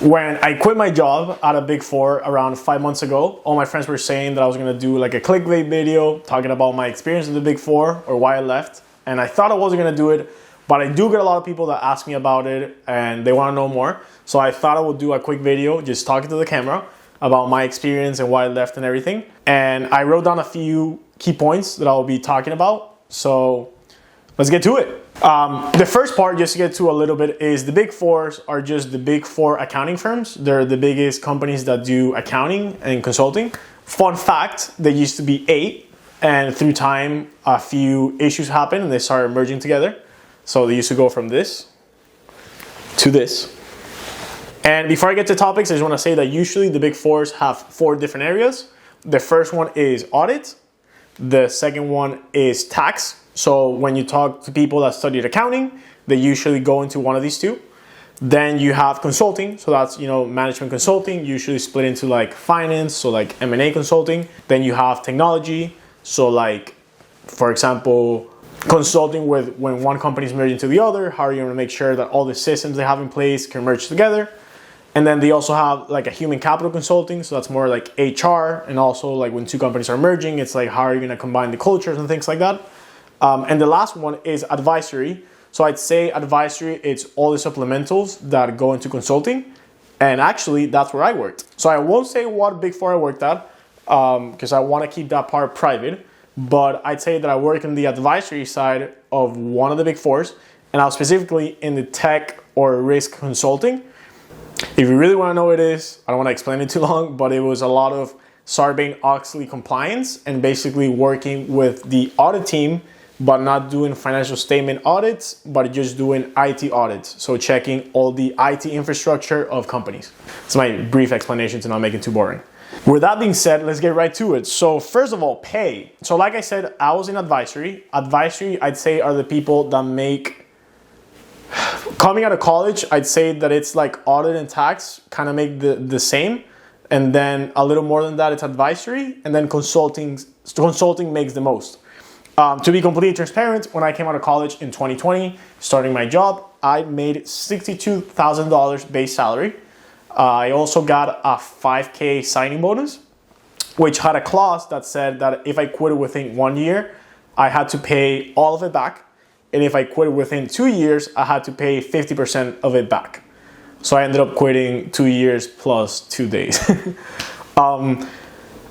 When I quit my job at a Big Four around 5 months ago, all my friends were saying that I was gonna do like a clickbait video talking about my experience in the Big Four or why I left. And I thought I wasn't gonna do it, but I do get a lot of people that ask me about it and they wanna know more. So I thought I would do a quick video just talking to the camera about my experience and why I left and everything. And I wrote down a few key points that I'll be talking about. So let's get to it. The first part, just to get to a little bit, is the Big Fours are just the Big Four accounting firms. They're the biggest companies that do accounting and consulting. Fun fact, there used to be 8, and through time, a few issues happened and they started merging together. So they used to go from this to this. And before I get to topics, I just want to say that usually the Big Fours have 4 different areas. The first one is audit. The second one is tax. So when you talk to people that studied accounting, they usually go into one of these 2. Then you have consulting. So that's, management consulting, usually split into like finance, so like M&A consulting. Then you have technology. So like, for example, consulting with when one company is merging into the other, how are you going to make sure that all the systems they have in place can merge together? And then they also have like a human capital consulting. So that's more like HR. And also like when 2 companies are merging, it's like, how are you going to combine the cultures and things like that? And the last one is advisory. So I'd say advisory, it's all the supplementals that go into consulting. And actually, that's where I worked. So I won't say what Big Four I worked at because I want to keep that part private. But I'd say that I work in the advisory side of one of the Big Fours. And I was specifically in the tech or risk consulting. If you really want to know what it is, I don't want to explain it too long, but it was a lot of Sarbanes-Oxley compliance and basically working with the audit team, but not doing financial statement audits, but just doing IT audits. So checking all the IT infrastructure of companies. It's my brief explanation to not make it too boring. With that being said, let's get right to it. So first of all, pay. So like I said, I was in advisory. Advisory, I'd say, are the people that make, coming out of college, I'd say that it's like audit and tax kind of make the same. And then a little more than that, it's advisory. And then consulting makes the most. To be completely transparent, when I came out of college in 2020, starting my job, I made $62,000 base salary. I also got a $5,000 signing bonus, which had a clause that said that if I quit within 1 year, I had to pay all of it back. And if I quit within 2 years, I had to pay 50% of it back. So I ended up quitting 2 years plus 2 days.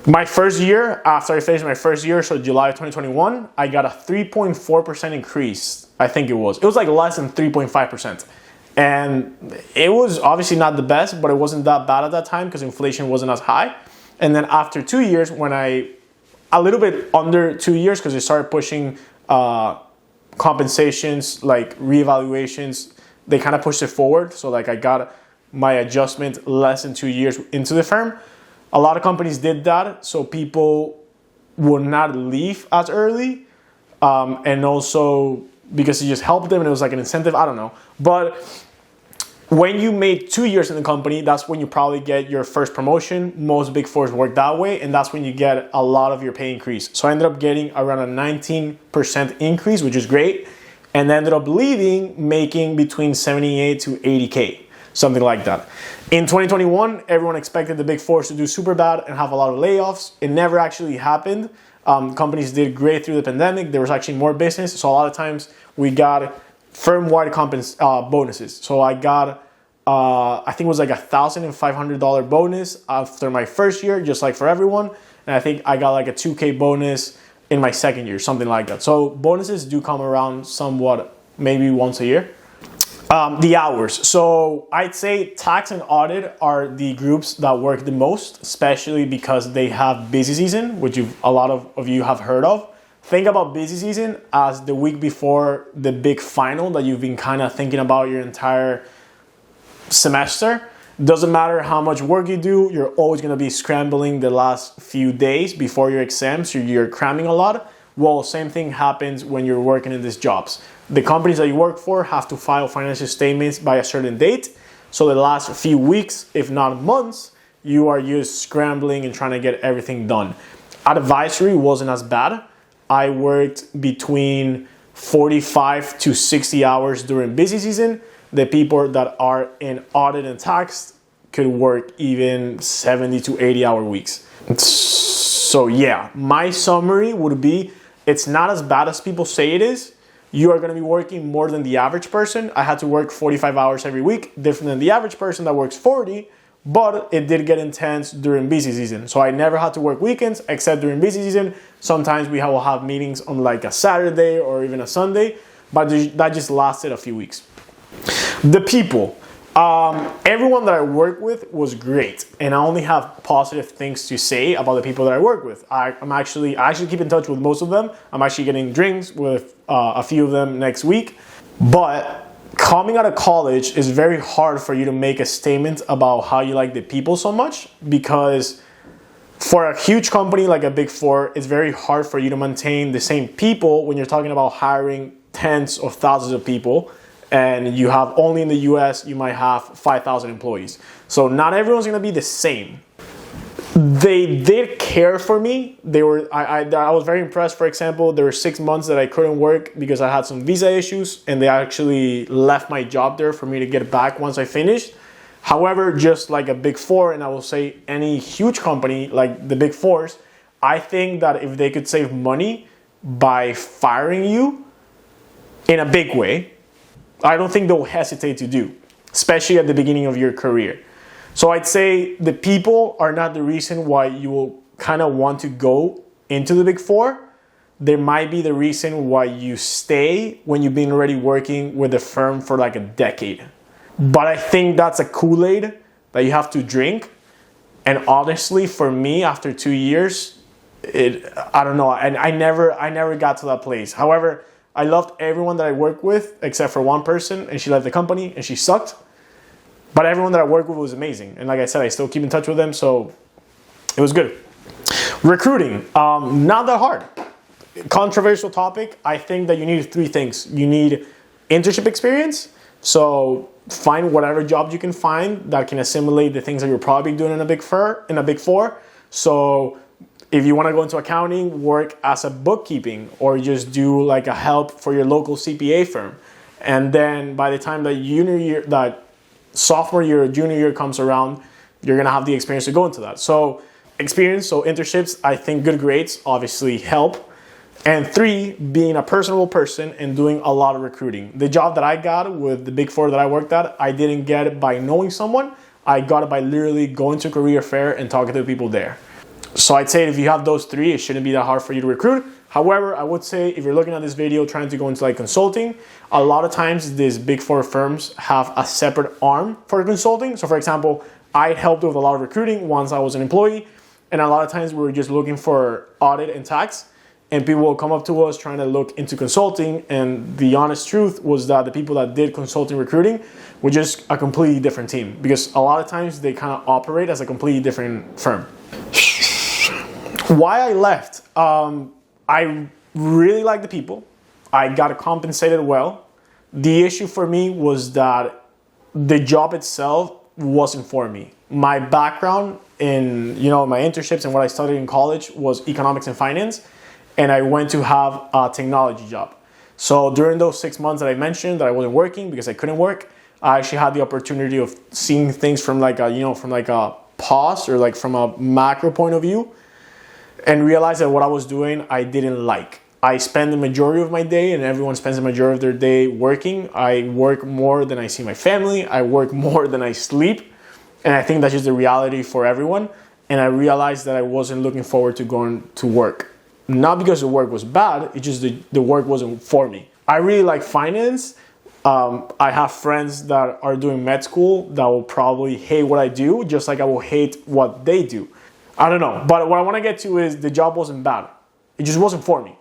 My first year, after I finished my first year, so July of 2021, I got a 3.4% increase. I think it was. It was like less than 3.5%. And it was obviously not the best, but it wasn't that bad at that time because inflation wasn't as high. And then after 2 years, a little bit under 2 years, because they started pushing compensations, like reevaluations, they kind of pushed it forward. So like I got my adjustment less than 2 years into the firm. A lot of companies did that, so people would not leave as early, and also because it just helped them and it was like an incentive, I don't know. But when you made 2 years in the company, that's when you probably get your first promotion. Most Big Fours work that way, and that's when you get a lot of your pay increase. So I ended up getting around a 19% increase, which is great, and ended up leaving making between 78 to 80K. Something like that. In 2021, everyone expected the Big Fours to do super bad and have a lot of layoffs. It never actually happened. Companies did great through the pandemic. There was actually more business. So a lot of times we got firm-wide bonuses. So I got, I think it was like $1,500 bonus after my first year, just like for everyone. And I think I got like a $2,000 bonus in my second year, something like that. So bonuses do come around somewhat, maybe once a year. The hours. So I'd say tax and audit are the groups that work the most, especially because they have busy season, which a lot of you have heard of. Think about busy season as the week before the big final that you've been kind of thinking about your entire semester. Doesn't matter how much work you do, you're always going to be scrambling the last few days before your exams, so you're cramming a lot. Well, same thing happens when you're working in these jobs. The companies that you work for have to file financial statements by a certain date. So the last few weeks, if not months, you are just scrambling and trying to get everything done. Advisory wasn't as bad. I worked between 45 to 60 hours during busy season. The people that are in audit and tax could work even 70 to 80 hour weeks. So yeah, my summary would be, it's not as bad as people say it is. You are going to be working more than the average person. I had to work 45 hours every week, different than the average person that works 40, but it did get intense during busy season. So I never had to work weekends except during busy season. Sometimes we will have meetings on like a Saturday or even a Sunday, but that just lasted a few weeks. The people. Everyone that I work with was great, and I only have positive things to say about the people that I work with. I actually keep in touch with most of them. I'm actually getting drinks with a few of them next week. But coming out of college is very hard for you to make a statement about how you like the people so much, because for a huge company like a Big Four, it's very hard for you to maintain the same people when you're talking about hiring tens of thousands of people. And you have only in the US, you might have 5,000 employees. So not everyone's gonna be the same. They did care for me. I was very impressed. For example, there were 6 months that I couldn't work because I had some visa issues, and they actually left my job there for me to get back once I finished. However, just like a Big Four, and I will say any huge company like the Big Fours, I think that if they could save money by firing you in a big way, I don't think they'll hesitate to do, especially at the beginning of your career. So I'd say the people are not the reason why you will kind of want to go into the Big Four. They might be the reason why you stay when you've been already working with a firm for like a decade. But I think that's a Kool-Aid that you have to drink. And honestly, for me, after 2 years, I don't know. And I never got to that place. However, I loved everyone that I worked with except for one person, and she left the company and she sucked. But everyone that I worked with was amazing. And like I said, I still keep in touch with them, so it was good. Recruiting, not that hard. Controversial topic. I think that you need 3 things. You need internship experience. So find whatever job you can find that can assimilate the things that you're probably doing in a Big Four. So if you want to go into accounting, work as a bookkeeping, or just do like a help for your local CPA firm. And then by the time that sophomore year or junior year comes around, you're going to have the experience to go into that. So experience, so internships, I think good grades obviously help. And 3, being a personable person and doing a lot of recruiting. The job that I got with the Big Four that I worked at, I didn't get it by knowing someone. I got it by literally going to a career fair and talking to the people there. So I'd say if you have those 3, it shouldn't be that hard for you to recruit. However, I would say if you're looking at this video trying to go into like consulting, a lot of times these Big Four firms have a separate arm for consulting. So for example, I helped with a lot of recruiting once I was an employee, and a lot of times we were just looking for audit and tax, and people will come up to us trying to look into consulting, and the honest truth was that the people that did consulting recruiting were just a completely different team, because a lot of times they kind of operate as a completely different firm. Why I left? I really like the people. I got compensated well. The issue for me was that the job itself wasn't for me. My background in, my internships and what I studied in college was economics and finance, and I went to have a technology job. So during those 6 months that I mentioned that I wasn't working because I couldn't work, I actually had the opportunity of seeing things from like a pause or like from a macro point of view, and realized that what I was doing, I didn't like. I spend the majority of my day, and everyone spends the majority of their day working. I work more than I see my family. I work more than I sleep. And I think that's just the reality for everyone. And I realized that I wasn't looking forward to going to work. Not because the work was bad, it's just the work wasn't for me. I really like finance. I have friends that are doing med school that will probably hate what I do, just like I will hate what they do. I don't know, but what I want to get to is the job wasn't bad. It just wasn't for me.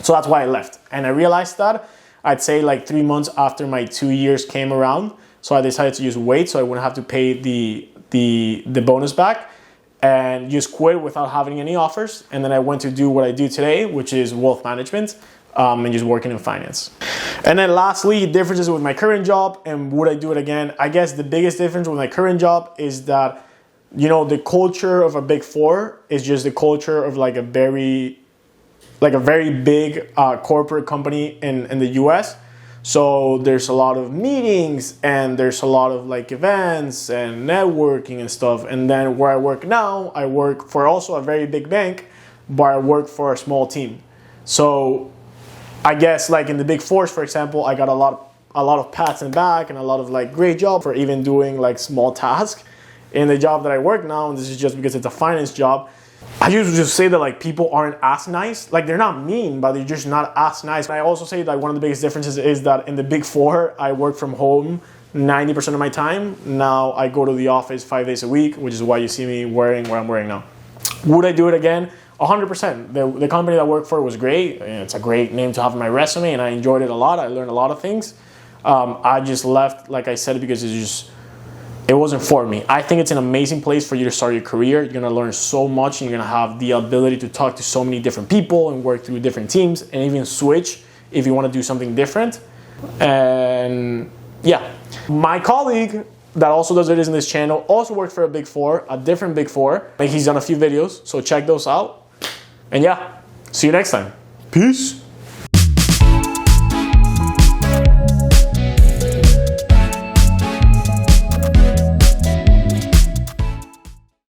So that's why I left. And I realized that, I'd say like 3 months after my 2 years came around. So I decided to just wait so I wouldn't have to pay the bonus back, and just quit without having any offers. And then I went to do what I do today, which is wealth management, and just working in finance. And then lastly, differences with my current job and would I do it again? I guess the biggest difference with my current job is that the culture of a Big Four is just the culture of like a very big corporate company in the US. So there's a lot of meetings and there's a lot of like events and networking and stuff. And then where I work now, I work for also a very big bank, but I work for a small team. So I guess like in the big fours, for example, I got a lot of pats in the back and a lot of like great job for even doing like small tasks. In the job that I work now, and this is just because it's a finance job, I usually just say that like people aren't as nice. Like they're not mean, but they're just not as nice. And I also say that one of the biggest differences is that in the big four, I work from home 90% of my time. Now I go to the office 5 days a week, which is why you see me wearing what I'm wearing now. Would I do it again? 100%. The company that I worked for was great. It's a great name to have on my resume, and I enjoyed it a lot. I learned a lot of things. I just left, like I said, because it wasn't for me. I think it's an amazing place for you to start your career. You're gonna learn so much, and you're gonna have the ability to talk to so many different people and work through different teams and even switch if you wanna do something different. And yeah, my colleague that also does videos in this channel also worked for a big four, a different big four. Like he's done a few videos, so check those out. And yeah, see you next time. Peace.